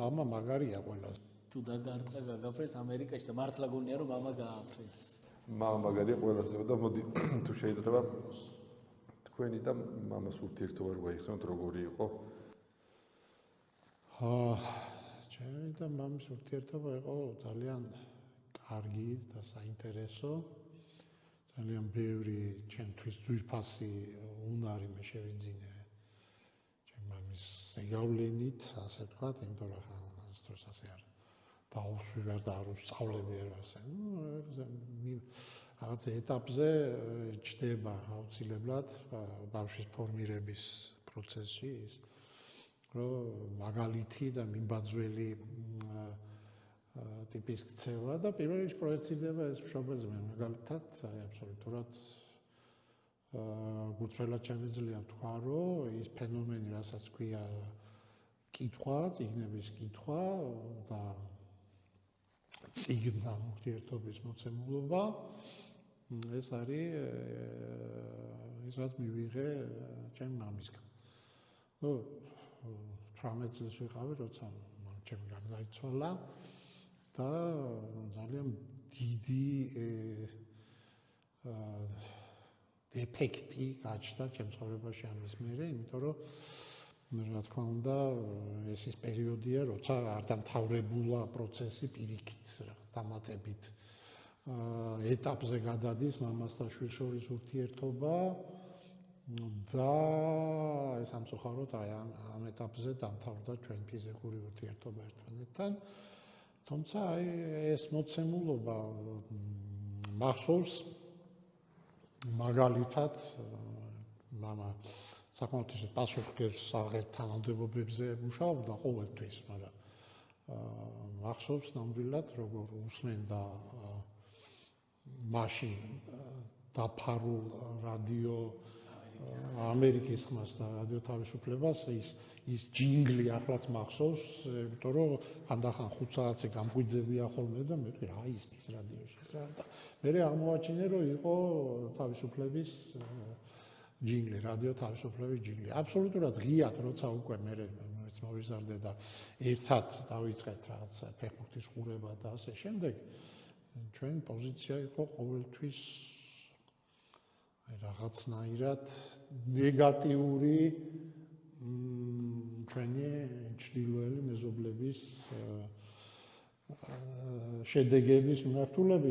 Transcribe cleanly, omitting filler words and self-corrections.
მამა მაგარია ყველას. თუ დაგარტყა გაგაფრეს ამერიკაში და მართლა გონია რომ მამა გააფრენს. მამა მაგარია ყველასე და მოდი თუ შეიძლება თქვენი და მამას ურთიერთობა რო გაიხსენოთ როგორი იყო? ჩემი და მამის ურთიერთობა იყო ძალიან კარგი და საინტერესო. ძალიან ბევრი ჩემთვის ძვირფასი უნარი მე შევიძინე ჩემი მამის ზეგავლენით, ასე ვთქვათ, იმიტომ რომ ამ დროს ასე არ დაუსვი ვერ და არ უსწავლები არ ასე. რაღაც ეტაპზე ჩდება აუცილებლად ბავშვის ფორმირების პროცესში ის რომ მაგალითი და მიმბაძველი ტიპის ქცევა და პირველ რიგში პროექცირდება ეს მშობელზე მაგალითად აი აბსოლუტურად გულწრფელად შემიძლია თქვა რომ ის ფენომენი რასაც ქვია კითხვა, წიგნების კითხვა და წიგნთან ურთიერთობის მოცემულობა ეს არის ის რაც მივიღე ჩემი მამისგან. 18 წელს ვიყავი, როცა ჩემი გარდაიცვალა და ძალიან დიდი ეფექტი გაჩნდა ჩემ ცხოვრებაში ამის მერე, იმიტომ რომ რა თქმა უნდა ეს ის პერიოდია, როცა არ დამთავრებულა პროცესი პირიქით, დამატებით ეტაპზე გადადის მამას და შვილს შორის ურთიერთობა და ეს სამწუხაროდ აი ამ ეტაპზე დამთავრდა ჩვენ ფიზიკური ურთიერთობა ერთმანეთთან. თუმცა აი ეს მოცემულობა მახსოვს მაგალითად მამა საკმაოდ ისე პასუხგებს აღერთ თანამდებობებზე მუშაობდა ყოველთვის, მაგრამ მახსოვს ნამდვილად როგორ უსმენდა მაშინ დაფარულ რადიო ამერიკის ხმას და რადიო თავისუფლებას ის ჯინგლი ახლაც მახსოვს, იმიტომ რომ ხანდახან 5 საათზე გამღვიძებია ხოლმე და მე ვთქვი რა ისმის რადიოში და მე აღმოვაჩინე რომ იყო თავისუფლების ჯინგლი, რადიო თავისუფლების ჯინგლი. აბსოლუტურად ღიად როცა უკვე მე მოვიზარდე და ერთად დავიწყეთ რაღაც ფეხბურთის ყურება და ასე შემდეგ ჩვენი პოზიცია იყო ყოველთვის რაღაცნაირად ნეგატიური ჩვენი ჩრდილოელი მეზობლების შედეგების მიმართულებით